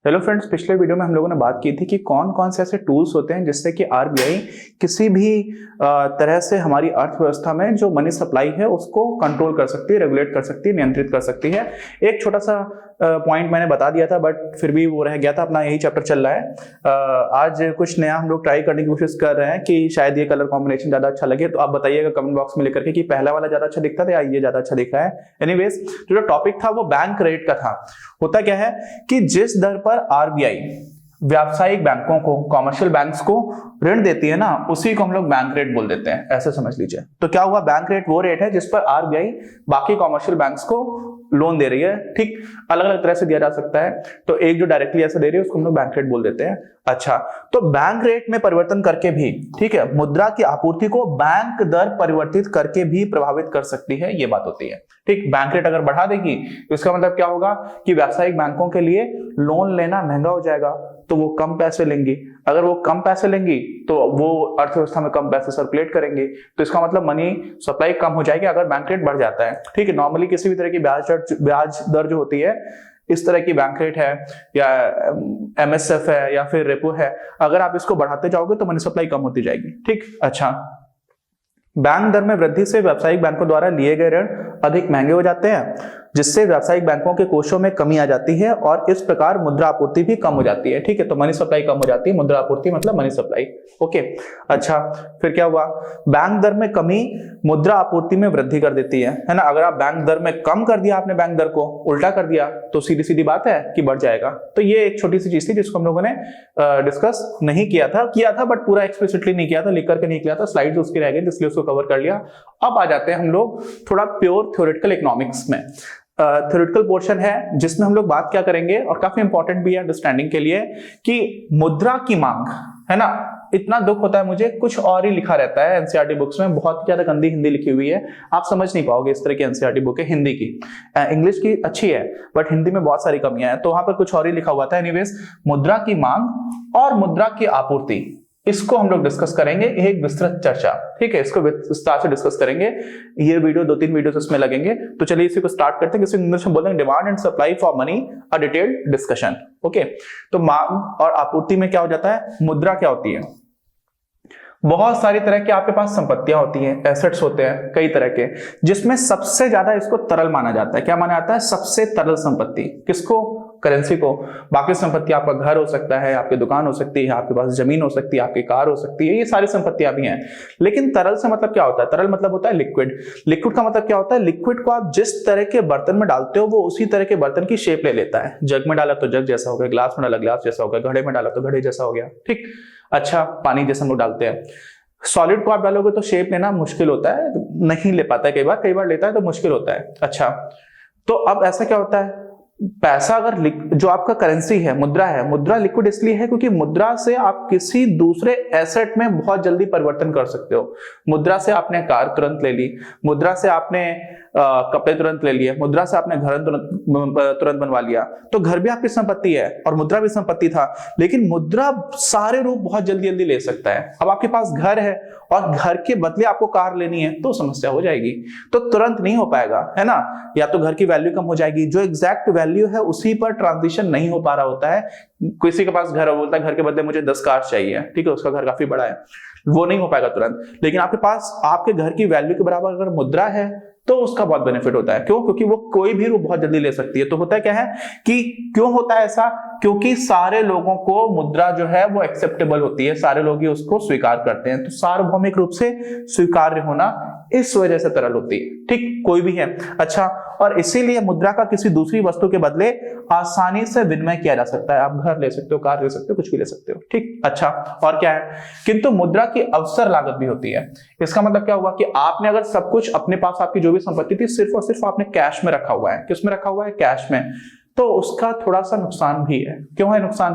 Hello friends, पिछले video में हम लोगों ने बात की थी कि कौन कौन से ऐसे टूल्स होते हैं जिससे कि आरबीआई किसी भी तरह से हमारी अर्थव्यवस्था में जो मनी सप्लाई है उसको कंट्रोल कर सकती है, रेगुलेट कर सकती है, नियंत्रित कर सकती है। एक छोटा सा पॉइंट मैंने बता दिया था बट फिर भी वो रह गया था, अपना यही चैप्टर चल रहा है। आज कुछ नया हम लोग ट्राई करने की कोशिश कर रहे हैं कि शायद ये कलर कॉम्बिनेशन ज्यादा अच्छा लगे, तो आप बताइएगा कमेंट बॉक्स में लिख करके कि पहला वाला ज्यादा अच्छा दिखता था या ये ज्यादा अच्छा दिख रहा है। एनीवेज, जो टॉपिक था वो बैंक रेट का था। होता क्या है कि जिस दर पर आरबीआई व्यावसायिक बैंकों को, कॉमर्शियल बैंक्स को ऋण देती है ना, उसी को हम लोग बैंक रेट बोल देते हैं, ऐसे समझ लीजिए। तो क्या हुआ, बैंक रेट वो रेट है जिस पर आरबीआई बाकी कॉमर्शियल बैंक्स को लोन दे रही है। ठीक, अलग अलग तरह से दिया जा सकता है, तो एक जो डायरेक्टली ऐसे दे रही है उसको हम लोग बैंक रेट बोल देते हैं। अच्छा, तो बैंक रेट में परिवर्तन करके भी, ठीक है, मुद्रा की आपूर्ति को बैंक दर परिवर्तित करके भी प्रभावित कर सकती है, ये बात होती है। ठीक, बैंक रेट अगर बढ़ा देगी तो इसका मतलब क्या होगा कि व्यावसायिक बैंकों के लिए लोन लेना महंगा हो जाएगा, तो वो कम पैसे लेंगी। अगर वो कम पैसे लेंगी तो वो अर्थव्यवस्था में कम पैसे सर्कुलेट करेंगे, तो इसका मतलब मनी सप्लाई कम हो जाएगी अगर बैंक रेट बढ़ जाता है। ठीक है, नॉर्मली किसी भी तरह की ब्याज दर जो होती है, इस तरह की बैंक रेट है या एमएसएफ है या फिर रेपो है, अगर आप इसको बढ़ाते जाओगे तो मनी सप्लाई कम होती जाएगी। ठीक, अच्छा, बैंक दर में वृद्धि से व्यावसायिक बैंकों द्वारा लिए गए ऋण अधिक महंगे हो जाते हैं, जिससे व्यावसायिक बैंकों के कोषों में कमी आ जाती है और इस प्रकार मुद्रा आपूर्ति भी कम हो जाती है। ठीक है, तो मनी सप्लाई कम हो जाती है, मुद्रा आपूर्ति मतलब मनी सप्लाई। ओके, अच्छा, फिर क्या हुआ, बैंक दर में कमी मुद्रा आपूर्ति में वृद्धि कर देती है ना। अगर आप बैंक दर में कम कर दिया, आपने बैंक दर को उल्टा कर दिया, तो सीधी सीधी बात है कि बढ़ जाएगा। तो ये एक छोटी सी चीज थी जिसको हम लोगों ने डिस्कस नहीं किया था बट पूरा एक्सप्लिसिटली नहीं किया था, लिख करके नहीं किया था, स्लाइड्स उसकी रह गई इसलिए उसको कवर कर लिया। अब आ जाते हैं हम लोग थोड़ा प्योर थ्योरेटिकल इकोनॉमिक्स में। थ्योरेटिकल पोर्शन है जिसमें हम लोग बात क्या करेंगे, और काफी इंपॉर्टेंट भी है अंडरस्टैंडिंग के लिए, कि मुद्रा की मांग है ना। इतना दुख होता है मुझे, कुछ और ही लिखा रहता है एनसीईआरटी बुक्स में, बहुत ज्यादा गंदी हिंदी लिखी हुई है, आप समझ नहीं पाओगे। इस तरह की एनसीईआरटी बुक है हिंदी की, इंग्लिश की अच्छी है बट हिंदी में बहुत सारी कमियां हैं, तो वहां पर कुछ और ही लिखा हुआ था। एनीवेज, मुद्रा की मांग और मुद्रा की आपूर्ति, इसको हम लोग डिस्कस करेंगे, एक विस्तृत चर्चा। ठीक है, इसको विस्तार से डिस्कस करेंगे। ये वीडियो 2-3 वीडियोस इसमें लगेंगे, तो चलिए इसी को स्टार्ट करते हैं। किसी इंग्लिश में बोलेंगे demand and supply for money, a detailed discussion. Okay, तो मांग और आपूर्ति में क्या हो जाता है, मुद्रा क्या होती है, बहुत सारी तरह की आपके पास संपत्तियां होती हैं, एसेट्स होते हैं कई तरह के, जिसमें सबसे ज्यादा इसको तरल माना जाता है। क्या माना जाता है, सबसे तरल संपत्ति किसको, करेंसी को। बाकी संपत्ति आपका घर हो सकता है, आपकी दुकान हो सकती है, आपके पास जमीन हो सकती है, आपकी कार हो सकती है, ये सारी संपत्तियां भी हैं। लेकिन तरल से मतलब क्या होता है, तरल मतलब होता है लिक्विड। लिक्विड का मतलब क्या होता है, लिक्विड को आप जिस तरह के बर्तन में डालते हो वो उसी तरह के बर्तन की शेप ले लेता है। जग में डाला तो जग जैसा हो गया, ग्लास में डाला ग्लास जैसा हो गया, घड़े में डाला तो घड़े जैसा हो गया। ठीक, अच्छा, पानी जैसा हम लोग डालते हैं। सॉलिड को आप डालोगे तो शेप लेना मुश्किल होता है, नहीं ले पाता है, कई बार लेता है तो मुश्किल होता है। अच्छा, तो अब ऐसा क्या होता है, पैसा अगर जो आपका करेंसी है, मुद्रा है, मुद्रा लिक्विड इसलिए है क्योंकि मुद्रा से आप किसी दूसरे एसेट में बहुत जल्दी परिवर्तन कर सकते हो। मुद्रा से आपने कार तुरंत ले ली, मुद्रा से आपने कपड़े तुरंत ले लिए, मुद्रा से आपने घर तुरंत बनवा लिया, तो घर भी आपकी संपत्ति है और मुद्रा भी संपत्ति था। लेकिन मुद्रा सारे रूप बहुत जल्दी जल्दी ले सकता है। अब आपके पास घर है और घर के बदले आपको कार लेनी है तो समस्या हो जाएगी, तो तुरंत नहीं हो पाएगा, है ना। या तो घर की वैल्यू कम हो जाएगी, जो एग्जैक्ट वैल्यू है उसी पर ट्रांजिशन नहीं हो पा रहा होता है। किसी के पास घर है, बोलता है घर के बदले मुझे 10 कार चाहिए, ठीक है, उसका घर काफी बड़ा है, वो नहीं हो पाएगा तुरंत। लेकिन आपके पास आपके घर की वैल्यू के बराबर अगर मुद्रा है तो उसका बहुत बेनिफिट होता है। क्यों, क्योंकि वो कोई भी रूप बहुत जल्दी ले सकती है। तो होता है क्या है कि क्यों होता है ऐसा, क्योंकि सारे लोगों को मुद्रा जो है वो एक्सेप्टेबल होती है, सारे लोग ही उसको स्वीकार करते हैं। तो सार्वभौमिक रूप से स्वीकार्य होना इस वजह से तरल होती है। ठीक, कोई भी है। अच्छा, और इसीलिए मुद्रा का किसी दूसरी वस्तु के बदले आसानी से विनिमय किया जा सकता है। आप घर ले सकते हो, कार ले सकते हो, कुछ भी ले सकते हो। ठीक, अच्छा, और क्या है, किंतु मुद्रा की अवसर लागत भी होती है। इसका मतलब क्या हुआ कि आपने अगर सब कुछ अपने पास, आपकी जो भी संपत्ति थी, सिर्फ और सिर्फ आपने कैश में रखा हुआ है। किस में रखा हुआ है, कैश में, तो उसका थोड़ा सा नुकसान भी है। क्यों है नुकसान,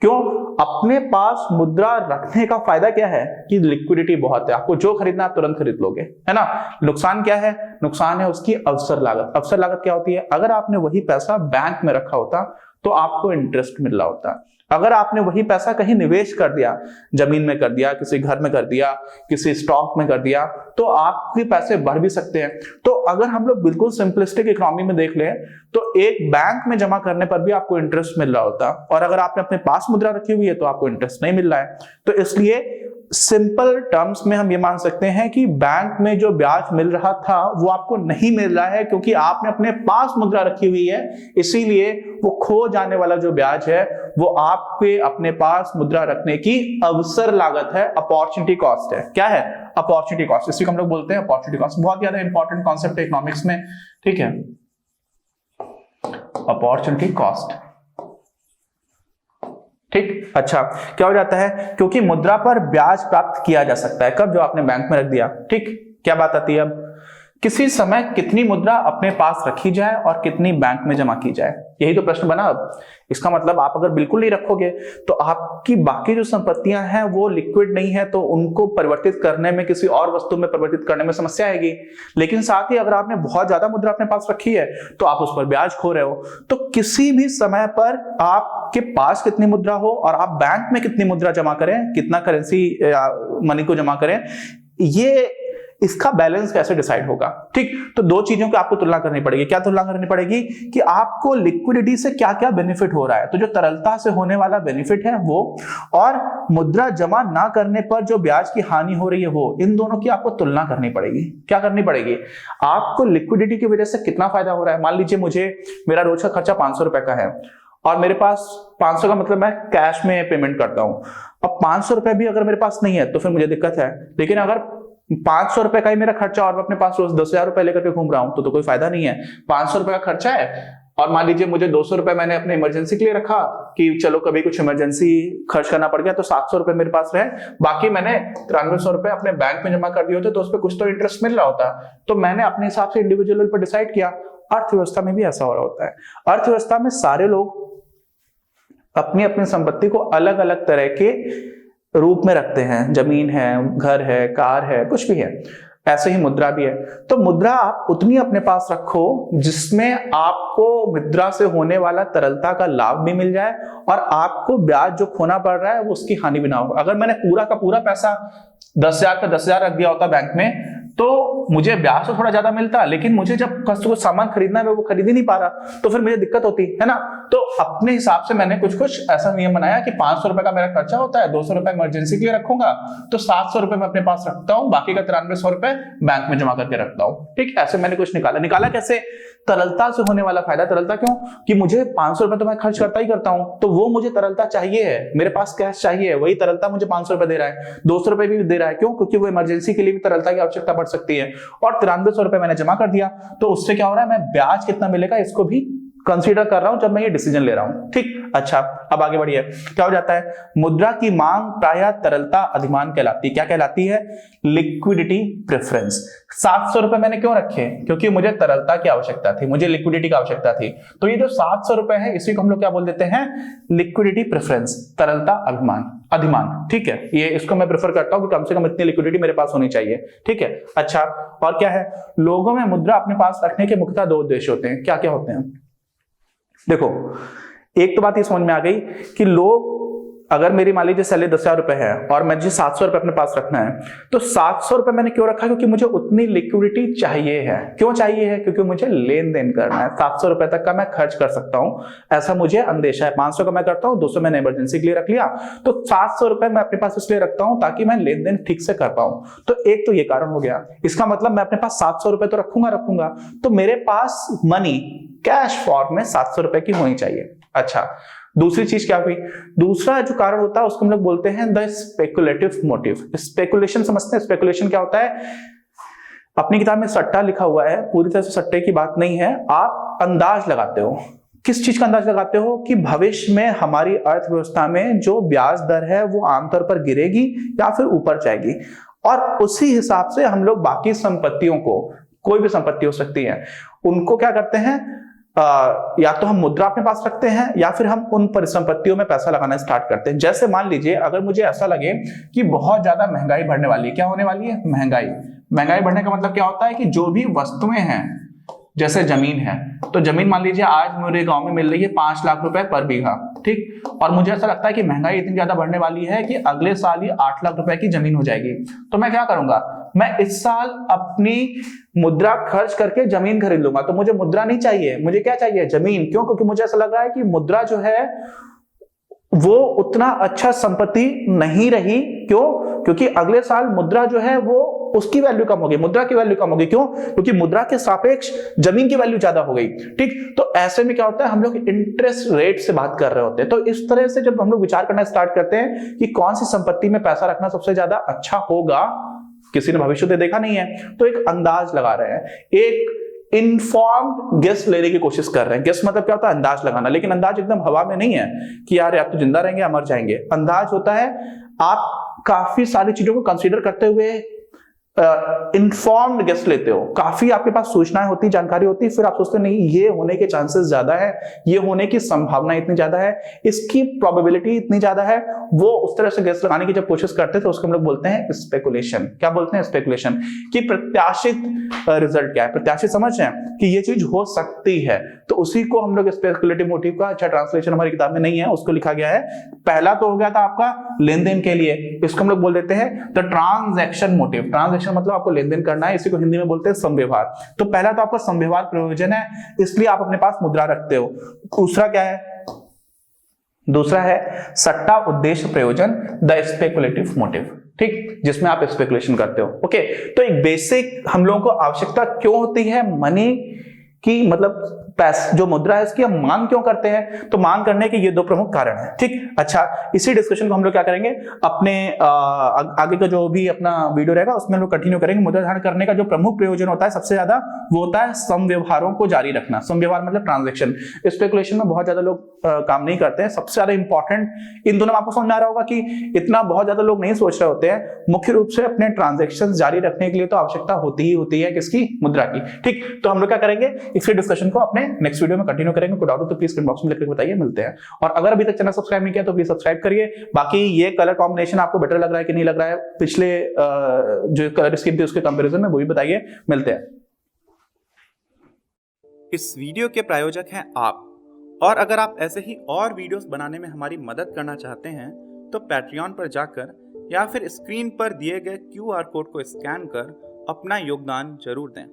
क्यों, अपने पास मुद्रा रखने का फायदा क्या है कि लिक्विडिटी बहुत है, आपको जो खरीदना आप तुरंत खरीद लोगे, है ना। नुकसान क्या है, नुकसान है उसकी अवसर लागत। अवसर लागत क्या होती है, अगर आपने वही पैसा बैंक में रखा होता तो आपको इंटरेस्ट मिल रहा होता, अगर आपने वही पैसा कहीं निवेश कर दिया, जमीन में कर दिया, किसी घर में कर दिया, किसी स्टॉक में कर दिया, तो आपके पैसे बढ़ भी सकते हैं। तो अगर हम लोग बिल्कुल सिंपलिस्टिक इकोनॉमी में देख लें तो एक बैंक में जमा करने पर भी आपको इंटरेस्ट मिल रहा होता, और अगर आपने अपने पास मुद्रा रखी हुई है तो आपको इंटरेस्ट नहीं मिल रहा है। तो इसलिए सिंपल टर्म्स में हम ये मान सकते हैं कि बैंक में जो ब्याज मिल रहा था वो आपको नहीं मिल रहा है, क्योंकि आपने अपने पास मुद्रा रखी हुई है, इसीलिए वो खो जाने वाला जो ब्याज है वो आपके अपने पास मुद्रा रखने की अवसर लागत है, अपॉर्चुनिटी कॉस्ट है। क्या है? Opportunity cost. इसी को हम लोग बोलते हैं अपॉर्चुनिटी कॉस्ट। बहुत ज्यादा इंपॉर्टेंट कॉन्सेप्ट है इकोनॉमिक्स में, ठीक है, अपॉर्चुनिटी कॉस्ट। ठीक, अच्छा, क्या हो जाता है? क्योंकि मुद्रा पर ब्याज प्राप्त किया जा सकता है, कब? जो आपने बैंक में रख दिया। ठीक, क्या बात आती है अब? किसी समय कितनी मुद्रा अपने पास रखी जाए और कितनी बैंक में जमा की जाए, यही तो प्रश्न बना अब। इसका मतलब आप अगर बिल्कुल नहीं रखोगे तो आपकी बाकी जो संपत्तियां हैं वो लिक्विड नहीं है, तो उनको परिवर्तित करने में, किसी और वस्तु में परिवर्तित करने में समस्या आएगी। लेकिन साथ ही अगर आपने बहुत ज्यादा मुद्रा अपने पास रखी है तो आप उस पर ब्याज खो रहे हो। तो किसी भी समय पर आपके पास कितनी मुद्रा हो और आप बैंक में कितनी मुद्रा जमा करें, कितना करेंसी मनी को जमा करें, ये इसका बैलेंस कैसे डिसाइड होगा? ठीक, तो दो चीजों की आपको तुलना करनी पड़ेगी। क्या तुलना करनी पड़ेगी? कि आपको लिक्विडिटी से क्या क्या बेनिफिट हो रहा है, तो जो तरलता से होने वाला बेनिफिट है वो, और मुद्रा जमा ना करने पर जो ब्याज की हानि हो रही है वो, इन दोनों की आपको तुलना करनी पड़ेगी। क्या करनी पड़ेगी? आपको लिक्विडिटी की वजह से कितना फायदा हो रहा है। मान लीजिए मेरा रोज का खर्चा 500 रुपए का है और मेरे पास 500 का मतलब मैं कैश में पेमेंट करता हूं। अब 500 रुपए भी अगर मेरे पास नहीं है तो फिर मुझे दिक्कत है। लेकिन अगर 500 रुपए का ही मेरा खर्चा और मैं अपने पास रोज 10,000 रुपए लेकर के घूम रहा हूं तो कोई फायदा नहीं है। 500 रुपए का खर्चा है और मान लीजिए मुझे 200 रुपए मैंने अपने इमरजेंसी के लिए रखा कि चलो कभी कुछ इमरजेंसी खर्च करना पड़ गया, तो 700 रुपए मेरे पास रहे, बाकी मैंने 9300 रुपए अपने बैंक में जमा कर दिए होते तो उस पर कुछ तो इंटरेस्ट मिल रहा होता। तो मैंने अपने हिसाब से इंडिविजुअल पर डिसाइड किया। अर्थव्यवस्था में भी ऐसा हो रहा होता है। अर्थव्यवस्था में सारे लोग अपनी अपनी संपत्ति को अलग अलग तरह के रूप में रखते हैं, जमीन है, घर है, कार है, कुछ भी है। ऐसे ही मुद्रा भी है। तो मुद्रा आप उतनी अपने पास रखो जिसमें आपको मुद्रा से होने वाला तरलता का लाभ भी मिल जाए और आपको ब्याज जो खोना पड़ रहा है वो उसकी हानि भी ना हो। अगर मैंने पूरा का पूरा पैसा 10,000 का 10,000 रख दिया होता बैंक में तो मुझे ब्याज तो थोड़ा ज्यादा मिलता, लेकिन मुझे जब कुछ सामान खरीदना है वो खरीद ही नहीं पा रहा, तो फिर मुझे दिक्कत होती है ना। तो अपने हिसाब से मैंने कुछ ऐसा नियम बनाया कि 500 रुपए का मेरा खर्चा होता है, 200 रुपए इमरजेंसी के लिए रखूंगा, तो 700 रुपए मैं अपने पास रखता हूं, बाकी का 9300 रुपए बैंक में जमा करके रखता हूं। ठीक, ऐसे मैंने कुछ निकाला कैसे? तरलता से होने वाला फायदा। तरलता क्यों? कि मुझे 500 रुपए तो मैं खर्च करता ही करता हूं, तो वो मुझे तरलता चाहिए है, मेरे पास कैश चाहिए, वही तरलता मुझे 500 रुपए दे रहा है, 200 रुपए भी दे रहा है। क्यों? क्योंकि वो इमरजेंसी के लिए भी तरलता की आवश्यकता पड़ सकती है। और 9300 रुपए मैंने जमा कर दिया, तो उससे क्या हो रहा है, मैं ब्याज कितना मिलेगा इसको भी कंसीडर कर रहा हूं जब मैं ये डिसीजन ले रहा हूं। ठीक, अच्छा, अब आगे बढ़िए। क्या हो जाता है? मुद्रा की मांग प्रायः तरलता अधिमान कहलाती है। क्या कहलाती है? Liquidity preference. 700 रुपए मैंने क्यों रखे? क्योंकि मुझे तरलता की आवश्यकता थी, मुझे लिक्विडिटी की आवश्यकता थी। तो ये जो 700 रुपए है इसी को हम लोग क्या बोल देते हैं? लिक्विडिटी प्रेफरेंस, तरलता अधिमान। ठीक है, ये इसको मैं प्रेफर करता हूं कि कम से कम इतनी लिक्विडिटी मेरे पास होनी चाहिए। ठीक है, अच्छा, और क्या है? लोगों में मुद्रा अपने पास रखने के मुख्यतः 2 उद्देश्य होते हैं। क्या क्या होते हैं? देखो, एक तो बात ये समझ में आ गई कि लोग, अगर मेरी मान लीजिए सैलरी 10,000 रुपए है और मुझे 700 रुपए अपने पास रखना है, तो 700 रुपए मैंने क्यों रखा? क्योंकि मुझे उतनी लिक्विडिटी चाहिए है। क्यों चाहिए है? क्योंकि मुझे लेन देन करना है, 700 रुपए तक का मैं खर्च कर सकता हूं, ऐसा मुझे अंदेशा है। 500 का मैं करता हूं, 200 मैंने इमरजेंसी के लिए रख लिया, तो 700 रुपए मैं अपने पास इसलिए रखता हूं ताकि मैं लेन देन ठीक से कर पाऊं। तो एक तो ये कारण हो गया। इसका मतलब मैं अपने पास 700 रुपए तो रखूंगा, तो मेरे पास मनी कैश फॉर्म में 700 रुपए की होनी चाहिए। अच्छा, दूसरी चीज क्या हुई? दूसरा जो कारण होता है उसको हम लोग बोलते हैं द स्पेकुलेटिव मोटिव। स्पेकुलेशन समझते हैं? स्पेकुलेशन क्या होता है? अपनी किताब में सट्टा लिखा हुआ है, पूरी तरह से सट्टे की बात नहीं है। आप अंदाज लगाते हो। किस चीज का अंदाज लगाते हो? कि भविष्य में हमारी अर्थव्यवस्था में जो ब्याज दर है वो आमतौर पर गिरेगी या फिर ऊपर जाएगी, और उसी हिसाब से हम लोग बाकी संपत्तियों को, कोई भी संपत्ति हो सकती है, उनको क्या करते हैं, या तो हम मुद्रा अपने पास रखते हैं या फिर हम उन परिसंपत्तियों में पैसा लगाना स्टार्ट करते हैं। जैसे मान लीजिए अगर मुझे ऐसा लगे कि बहुत ज्यादा महंगाई बढ़ने वाली है। क्या होने वाली है? महंगाई बढ़ने का मतलब क्या होता है कि जो भी वस्तुएं हैं, जैसे जमीन है, तो जमीन मान लीजिए आज मेरे गांव में मिल रही है 5 लाख रुपए पर बीघा। ठीक। और मुझे ऐसा लगता है कि महंगाई इतनी ज्यादा बढ़ने वाली है कि अगले साल ही 8 लाख रुपए की जमीन हो जाएगी। तो मैं क्या करूंगा, मैं इस साल अपनी मुद्रा खर्च करके जमीन खरीद लूंगा। तो मुझे मुद्रा नहीं चाहिए, मुझे क्या चाहिए, जमीन। क्यों? क्योंकि मुझे ऐसा लग रहा है कि मुद्रा जो है वो उतना अच्छा संपत्ति नहीं रही। क्यों? क्योंकि अगले साल मुद्रा जो है वो उसकी वैल्यू कम होगी, मुद्रा की वैल्यू कम होगी। क्यों? क्योंकि मुद्रा के सापेक्ष जमीन की वैल्यू ज्यादा हो गई। ठीक, तो ऐसे में क्या होता है, हम लोग इंटरेस्ट रेट से बात कर रहे होते हैं। तो इस तरह से जब हम लोग विचार करना स्टार्ट करते हैं कि कौन सी संपत्ति में पैसा रखना सबसे ज्यादा अच्छा होगा, किसी ने भविष्य तो देखा नहीं है, तो एक अंदाज लगा रहे हैं, एक इनफॉर्म्ड गेस लेने की कोशिश कर रहे हैं। गेस मतलब क्या होता है, अंदाज लगाना। लेकिन अंदाज एकदम हवा में नहीं है कि यार आप तो जिंदा रहेंगे या मर जाएंगे। अंदाज होता है आप काफी सारी चीजों को कंसीडर करते हुए इन्फॉर्म्ड गेस लेते हो, काफी आपके पास सूचनाएं होती, जानकारी होती, फिर आप सोचते नहीं ये होने के चांसेस ज्यादा है, ये होने की संभावना इतनी ज्यादा है, इसकी प्रोबेबिलिटी इतनी ज्यादा है। वो उस तरह से गेस लगाने की जब कोशिश करते हैं तो उसको हम लोग बोलते हैं स्पेकुलेशन। क्या बोलते हैं? स्पेकुलेशन। कि प्रत्याशित रिजल्ट क्या है, प्रत्याशित समझ रहे हैं कि ये चीज हो सकती है, तो उसी को हम लोग स्पेकुलेटिव मोटिव का अच्छा ट्रांसलेशन हमारी किताब में नहीं है, उसको लिखा गया है। पहला तो हो गया था आपका लेन देन के लिए, इसको हम लोग बोल देते हैं द ट्रांजैक्शन मोटिव। ट्रांजैक्शन मतलब आपको लेन देन करना है, इसी को हिंदी में बोलते हैं संव्यवहार। तो पहला तो आपका संव्यवहार प्रयोजन है, इसलिए आप अपने पास मुद्रा रखते हो। दूसरा क्या है? दूसरा है सट्टा उद्देश्य प्रयोजन, द स्पेकुलेटिव मोटिव। ठीक, जिसमें आप स्पेकुलेशन करते हो। ओके, तो एक बेसिक हम लोगों को आवश्यकता क्यों होती है मनी की, मतलब पैसा जो मुद्रा है इसकी हम मांग क्यों करते हैं? तो मांग करने के ये दो प्रमुख कारण हैं। ठीक, अच्छा, इसी डिस्कशन को हम लोग क्या करेंगे अपने आगे का जो भी अपना वीडियो रहेगा उसमें हम लोग कंटिन्यू करेंगे। मुद्रा धारण करने का जो प्रमुख प्रयोजन होता है सबसे ज्यादा, वो होता है समव्यवहारों को जारी रखना। समव्यवहार मतलब ट्रांजैक्शन। स्पेकुलेशन में बहुत ज्यादा लोग काम नहीं करते हैं। सबसे ज्यादा इंपॉर्टेंट इन दोनों में आपको समझ में आ रहा होगा कि इतना बहुत ज्यादा लोग नहीं सोच रहे होते हैं। मुख्य रूप से अपने ट्रांजैक्शन जारी रखने के लिए तो आवश्यकता होती ही होती है किसकी? मुद्रा की। ठीक, तो हम लोग क्या करेंगे, इसी डिस्कशन को अपने नेक्स्ट वीडियो में कंटिन्यू करेंगे। कोई डाउट हो तो प्लीज कमेंट बॉक्स में लिखकर बताइए। मिलते हैं। और अगर अभी तक चैनल सब्सक्राइब नहीं किया तो प्लीज सब्सक्राइब करिए। बाकी ये कलर कॉम्बिनेशन आपको बेटर लग रहा है कि नहीं लग रहा है, पिछले जो कलर स्कीम थी उसके कंपैरिजन में, वो भी बताइए। मिलते हैं। इस वीडियो के प्रायोजक हैं आप, और अगर आप ऐसे ही और वीडियोस बनाने में हमारी मदद करना चाहते हैं तो पैट्रियन पर जाकर या फिर स्क्रीन पर दिए गए QR कोड को स्कैन कर अपना योगदान जरूर दें।